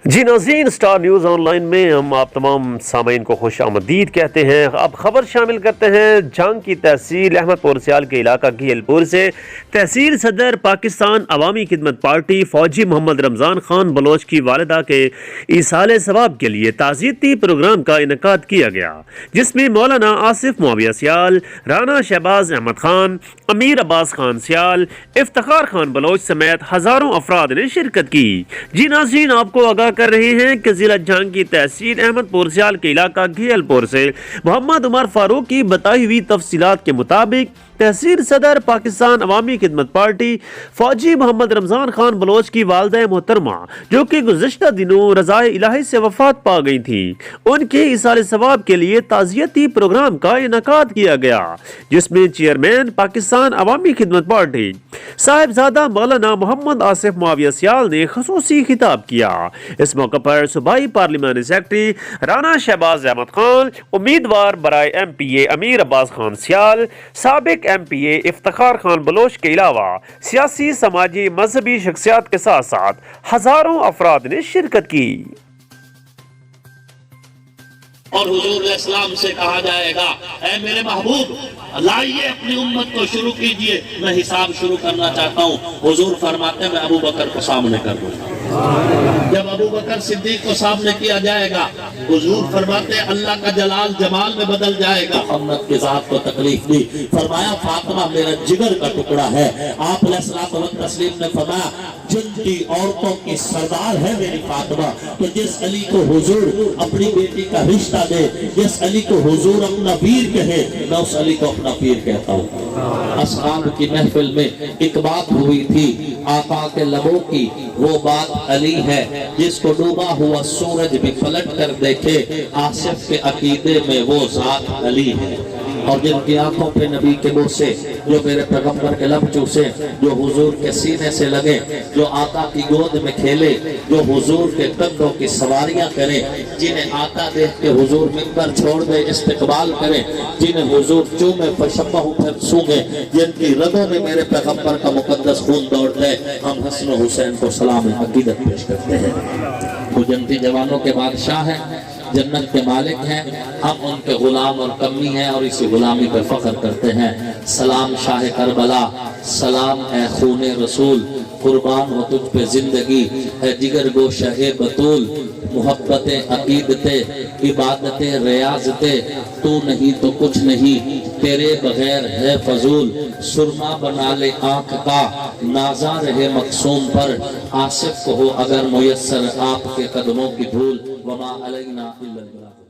جی ناظرین، star news on line میں ہم آپ تمام سامعین کو خوش آمدید کہتے ہیں۔ اب خبر شامل کرتے ہیں جنگ کی تحصیل احمد پور سیال کے علاقہ گھیل پور سے۔ تحصیل صدر پاکستان عوامی خدمت پارٹی فوجی محمد رمضان خان بلوچ کی والدہ کے ایصال ثواب کے لیے تعزیتی پروگرام کا انعقاد کیا گیا، جس میں مولانا آصف معاویہ سیال، رانا شہباز احمد خان، امیر عباس خان سیال، افتخار خان بلوچ سمیت ہزاروں افراد نے شرکت کی۔ جی ناظرین، آپ کو آگاہ کر رہے ہیں کہ ضلع جنگ کی تحصیل احمد پور سیال کے علاقہ گھیل پور سے محمد عمر فاروق کی بتائی ہوئی تفصیلات کے مطابق تحصیل صدر پاکستان عوامی خدمت پارٹی فوجی محمد رمضان خان بلوچ کی والدہ محترمہ، جو کہ گزشتہ دنوں رضائے الہی سے وفات پا گئی تھی، ان کے ایصال ثواب کے لیے تعزیتی پروگرام کا انعقاد کیا گیا، جس میں چیئرمین پاکستان عوامی خدمت پارٹی صاحبزادہ مولانا محمد آصف معاویہ سیال نے خصوصی خطاب کیا۔ اس موقع پر صوبائی پارلیمانی سیکرٹری رانا شہباز احمد خان، امیدوار برائے ایم پی اے امیر عباس خان سیال، سابق ایم پی اے افتخار خان بلوچ کے علاوہ سیاسی، سماجی، مذہبی شخصیات کے ساتھ ساتھ ہزاروں افراد نے شرکت کی۔ اور حضور علیہ السلام سے کہا جائے گا، اے میرے محبوب لائیے اپنی امت کو شروع کیجئے، میں حساب شروع کرنا چاہتا ہوں۔ حضور فرماتے ہیں میں ابو بکر کو سامنے کر دوں۔ جب ابو بکر صدیق کو سامنے کیا جائے گا، حضور فرماتے ہیں اللہ کا جلال جمال میں بدل جائے گا۔ محمد کی ذات کو تکلیف دی، فرمایا فاطمہ میرا جگر کا ٹکڑا ہے۔ آپ علیہ السلام و تسلیم نے فرمایا جن کی عورتوں کی سردار ہے میری فاطمہ، تو جس علی کو حضور اپنی بیٹی کا رشتہ دے، جس علی کو حضور اپنا پیر کہے، میں اس علی کو اپنا پیر کہتا ہوں۔ اصحاب کی محفل میں ایک بات ہوئی تھی آقا کے لبوں کی، وہ بات علی ہے جس کو ڈوبا ہوا سورج بھی پلٹ کر دیکھے، آصف کے عقیدے میں وہ ذات علی ہے۔ اور جن کی آنکھوں پہ نبی کے منہ سے، جو میرے پیغمبر کے لب چوسے، جو حضور کے سینے سے لگے، جو آقا کی گود میں کھیلے، جو حضور کے کندھوں کی سواریاں کرے، جنہیں آقا دیکھ کے حضور منبر چھوڑ دے استقبال کرے، جنہیں حضور چومے فشبہ پھر سونگے، جن کی رگوں میں میرے پیغمبر کا مقدس خون دوڑ لے، ہم حسن و حسین کو سلام عقیدت پیش کرتے ہیں۔ وہ جنتی جوانوں کے بادشاہ ہیں، جنت کے مالک ہیں، ہم ان کے غلام اور کمی ہیں اور اسی غلامی پر فخر کرتے ہیں۔ سلام شاہ کربلا، سلام اے خون رسول، قربان ہو تجھ پہ زندگی، اے جگر گو شہ بطول، محبتیں عقیدتیں عبادتیں ریاضتیں، تو نہیں تو کچھ نہیں، تیرے بغیر ہے فضول، سرما بنا لے آنکھ کا، نازا رہے مقصوم پر، آصف کو ہو اگر میسر آپ کے قدموں کی دھول، وما علینا الا البلاغ۔